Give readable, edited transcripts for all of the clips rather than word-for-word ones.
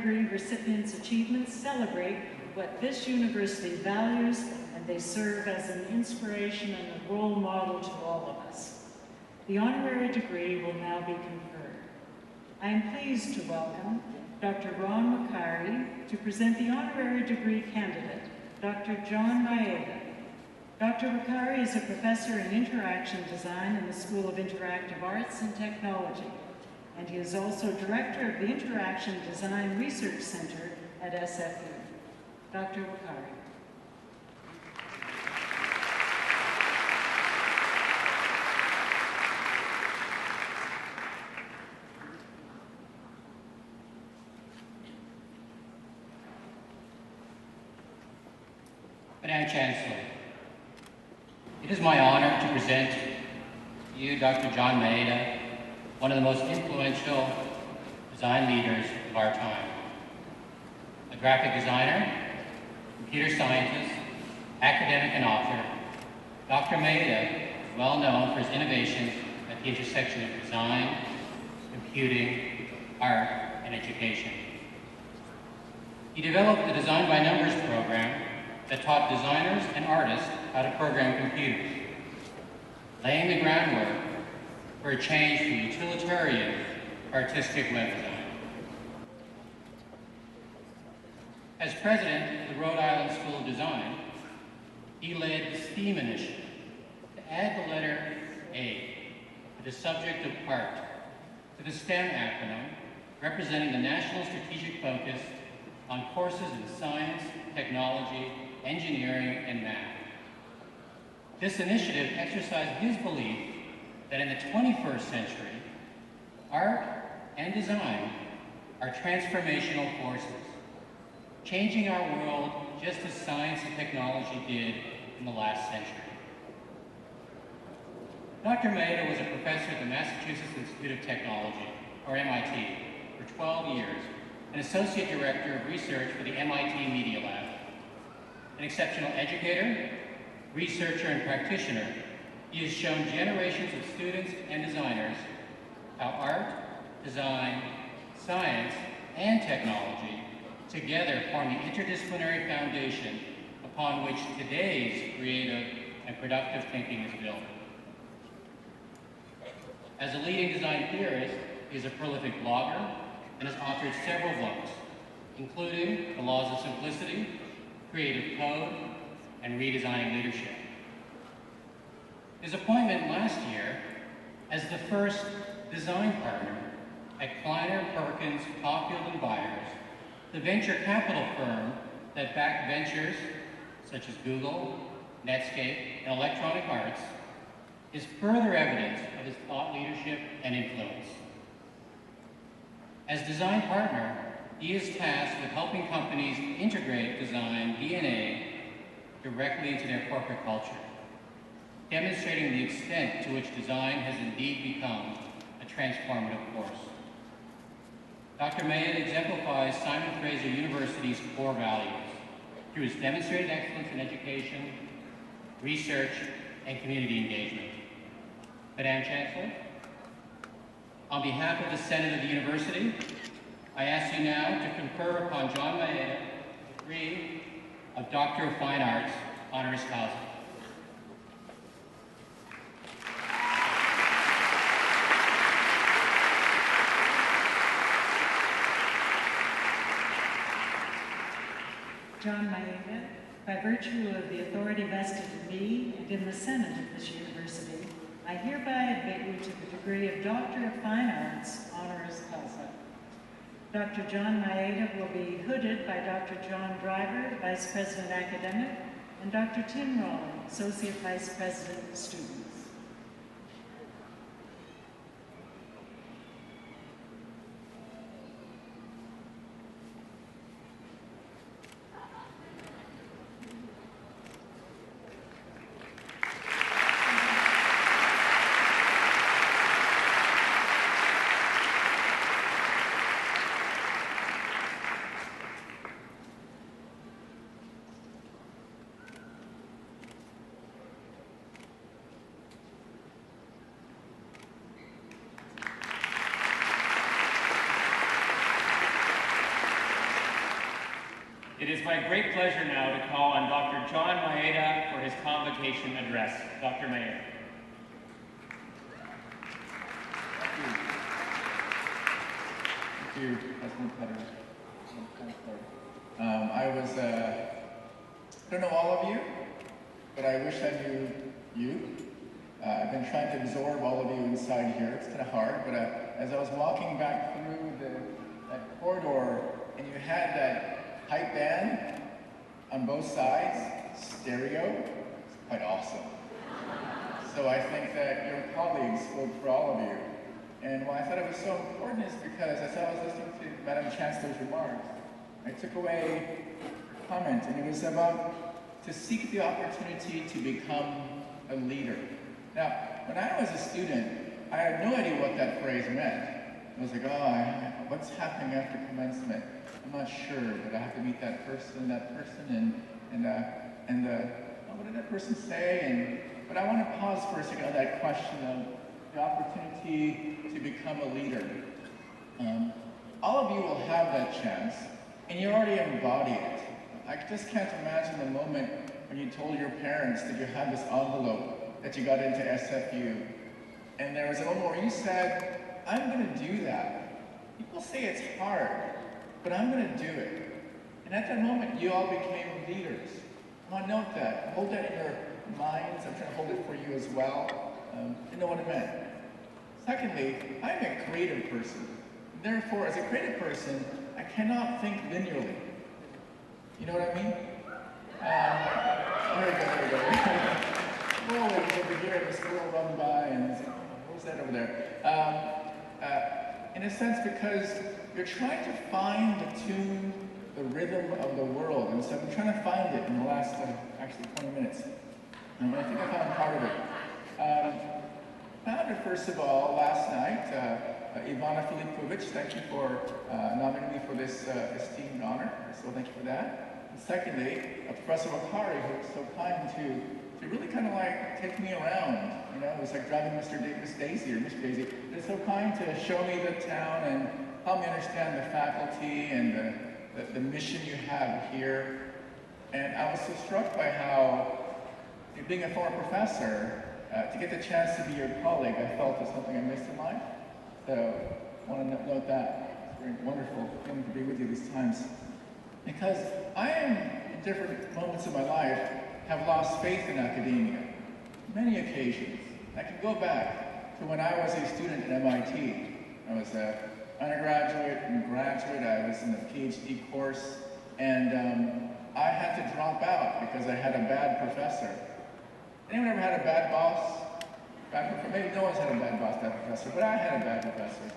degree recipients' achievements celebrate what this university values, and they serve as an inspiration and a role model to all of us. The honorary degree will now be conferred. I am pleased to welcome Dr. Ron Makari to present the honorary degree candidate, Dr. John Maeda. Dr. Makari is a professor in interaction design in the School of Interactive Arts and Technology, and he is also director of the Interaction Design Research Center at SFU. Dr. Makari. Madam Chancellor, it is my honor to present to you Dr. John Maeda, one of the most influential design leaders of our time. A graphic designer, computer scientist, academic, and author, Dr. Maeda is well known for his innovations at the intersection of design, computing, art, and education. He developed the Design by Numbers program that taught designers and artists how to program computers, laying the groundwork for a change from utilitarian artistic web design. As president of the Rhode Island School of Design, he led the STEAM initiative to add the letter A to the subject of art to the STEM acronym, representing the national strategic focus on courses in science, technology, engineering, and math. This initiative exercised his belief that in the 21st century, art and design are transformational forces, changing our world just as science and technology did in the last century. Dr. Maeda was a professor at the Massachusetts Institute of Technology, or MIT, for 12 years, an associate director of research for the MIT Media Lab. An exceptional educator, researcher, and practitioner, he has shown generations of students and designers how art, design, science, and technology together form the interdisciplinary foundation upon which today's creative and productive thinking is built. As a leading design theorist, he is a prolific blogger and has authored several books, including The Laws of Simplicity, Creative Code, and Redesigning Leadership. His appointment last year as the first design partner at Kleiner Perkins Caulfield & Byers, the venture capital firm that backed ventures such as Google, Netscape, and Electronic Arts, is further evidence of his thought leadership and influence. As design partner, he is tasked with helping companies integrate design DNA directly into their corporate culture, demonstrating the extent to which design has indeed become a transformative force. Dr. Maeda exemplifies Simon Fraser University's core values through his demonstrated excellence in education, research, and community engagement. Madam Chancellor, on behalf of the Senate of the University, I ask you now to confer upon John Maeda the degree of Doctor of Fine Arts, honoris causa. John Maeda, by virtue of the authority vested in me and in the Senate of this university, I hereby admit you to the degree of Doctor of Fine Arts, honoris causa. Dr. John Maeda will be hooded by Dr. John Driver, Vice President Academic, and Dr. Tim Rowland, Associate Vice President Students. It is my great pleasure now to call on Dr. John Maeda for his convocation address. Dr. Maeda. Thank you, President Petter. I don't know all of you, but I wish I knew you. I've been trying to absorb all of you inside here. It's kind of hard, but as I was walking back through that corridor, and you had that hype band on both sides, stereo, it's quite awesome. So I think that your colleagues spoke for all of you. And why I thought it was so important is because as I was listening to Madam Chancellor's remarks, I took away her comment, and it was about to seek the opportunity to become a leader. Now, when I was a student, I had no idea what that phrase meant. I was like, oh, what's happening after commencement? I'm not sure, but I have to meet that person, and what did that person say? But I want to pause for a second on that question of the opportunity to become a leader. All of you will have that chance, and you already embody it. I just can't imagine the moment when you told your parents that you had this envelope, that you got into SFU, and there was a moment where you said, I'm going to do that. People say it's hard, but I'm going to do it. And at that moment, you all became leaders. I want to note that. Hold that in your minds. I'm trying to hold it for you as well. You know what it meant. Secondly, I'm a creative person. Therefore, as a creative person, I cannot think linearly. You know what I mean? There we go. Whoa, over here, the squirrel run by, and what was that over there? In a sense, because you're trying to find the tune, the rhythm of the world. And so I'm trying to find it in the last, actually 20 minutes. And I think I found part of it. Found it, first of all, last night. Ivana Filipovic, thank you for nominating me for this esteemed honor. So thank you for that. And secondly, Professor Wakari, who was so kind to really kind of like take me around. You know, it was like driving Miss Daisy or Miss Daisy. They're so kind to show me the town and help me understand the faculty and the mission you have here. And I was so struck by how, being a former professor, to get the chance to be your colleague, I felt was something I missed in life. So I want to note that. It's very wonderful feeling to be with you these times. Because I am, in different moments of my life, have lost faith in academia. Many occasions. I can go back to when I was a student at MIT. I was an undergraduate and graduate. I was in the PhD course. And I had to drop out because I had a bad professor. Anyone ever had a bad boss? Maybe no one's had a bad boss, bad professor, but I had a bad professor.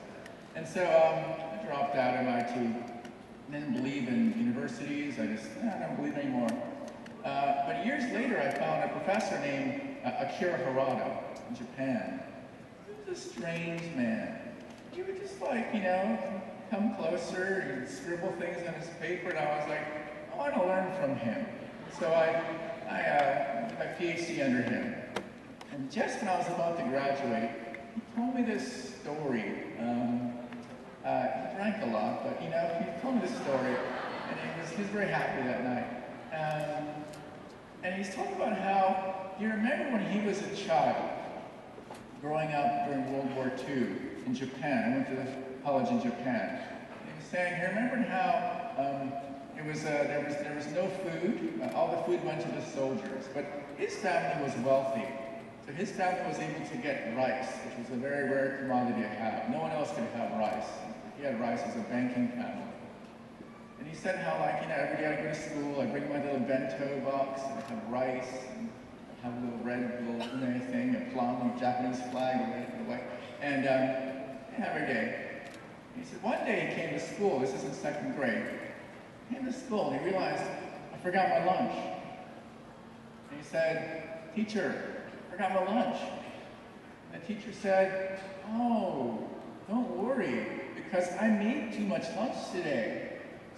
And so I dropped out of MIT. Didn't believe in universities. I don't believe anymore. But years later, I found a professor named Akira Harada in Japan. He was a strange man. He would just like, you know, come closer, he'd scribble things on his paper, and I was like, I want to learn from him. So I did my PhD under him. And just when I was about to graduate, he told me this story. He drank a lot, but you know, he told me this story, and he was very happy that night. And he's talking about how he remembered when he was a child, growing up during World War II in Japan. I went to college in Japan. And he was saying he remembered how there was no food. All the food went to the soldiers, but his family was wealthy. So his family was able to get rice, which was a very rare commodity to have. No one else could have rice. He had rice as a banking family. And he said how, like, you know, every day I go to school, I bring my little bento box, and I have rice, and I have a little red, thing, a plum, a Japanese flag, a red and a white, and every day. And he said one day he came to school, this is in second grade, he came to school and he realized, I forgot my lunch. And he said, teacher, I forgot my lunch. And the teacher said, oh, don't worry, because I made too much lunch today.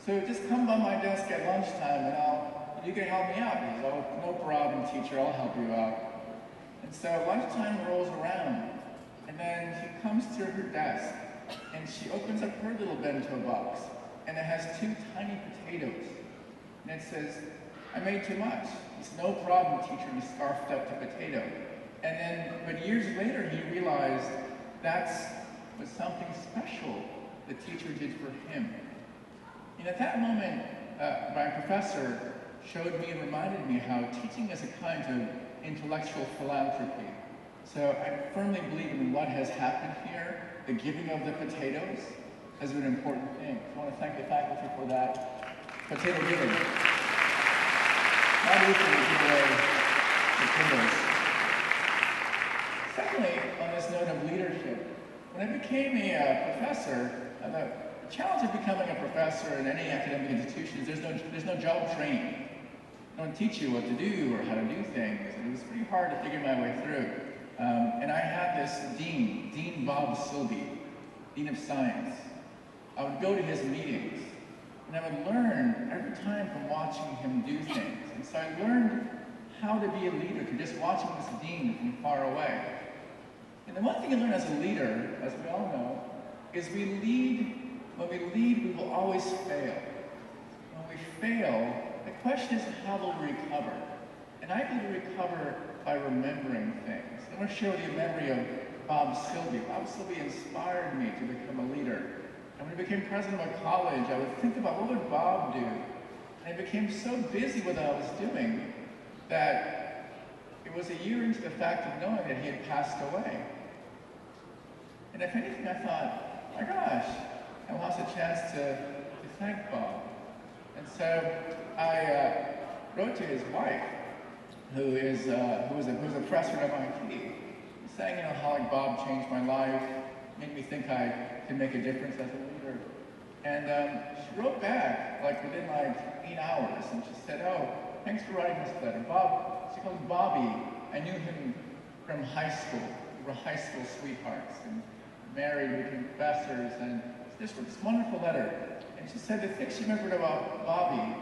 So just come by my desk at lunchtime and you can help me out. He said, oh, no problem, teacher, I'll help you out. And so lunchtime rolls around, and then she comes to her desk, and she opens up her little bento box, and it has 2 tiny potatoes. And it says, I made too much. It's no problem, teacher, he scarfed up the potato. And then, but years later, he realized that was something special the teacher did for him. And at that moment, my professor showed me and reminded me how teaching is a kind of intellectual philanthropy. So I firmly believe in what has happened here. The giving of the potatoes has been an important thing. I want to thank the faculty for that potato giving. Not easy to give away potatoes. Secondly, on this note of leadership, when I became a professor, the challenge of becoming a professor in any academic institution is there's no job training. They don't teach you what to do or how to do things, and it was pretty hard to figure my way through. And I had this Dean Bob Silby, Dean of Science. I would go to his meetings, and I would learn every time from watching him do things. And so I learned how to be a leader through just watching this dean from far away. And the one thing I learned as a leader, as we all know, is when we lead, we will always fail. When we fail, the question is how will we recover? And I believe we recover by remembering things. I want to share with you a memory of Bob Silby. Bob Silby inspired me to become a leader. And when I became president of my college, I would think about what would Bob do? And I became so busy with what I was doing that it was a year into the fact of knowing that he had passed away. And if anything, I thought, my gosh, I lost a chance to thank Bob. And so I wrote to his wife, who was a professor at MIT, saying, you know, how like Bob changed my life, made me think I could make a difference as a leader. And she wrote back, like within like 8 hours, and she said, oh, thanks for writing this letter. Bob, she called him Bobby. I knew him from high school. We were high school sweethearts and married, we became professors, and this was this wonderful letter. And she said the thing she remembered about Bobby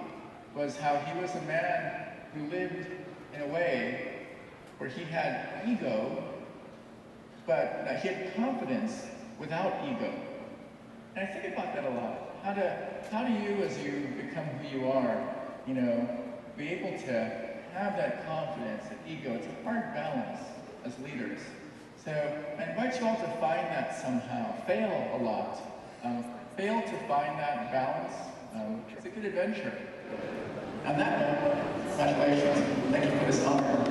was how he was a man who lived in a way where he had ego, but he had confidence without ego. And I think about that a lot. How do you, as you become who you are, you know, be able to have that confidence, that ego? It's a hard balance as leaders. So I invite you all to find that somehow. Fail a lot. Fail to find that balance. It's a good adventure. On that note, congratulations. Thank you for this honor.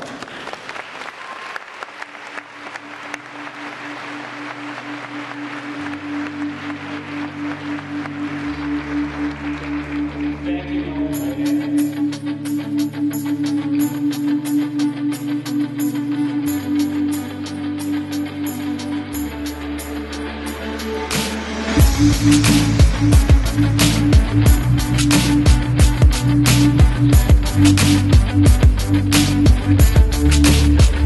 Thank you. Thank you.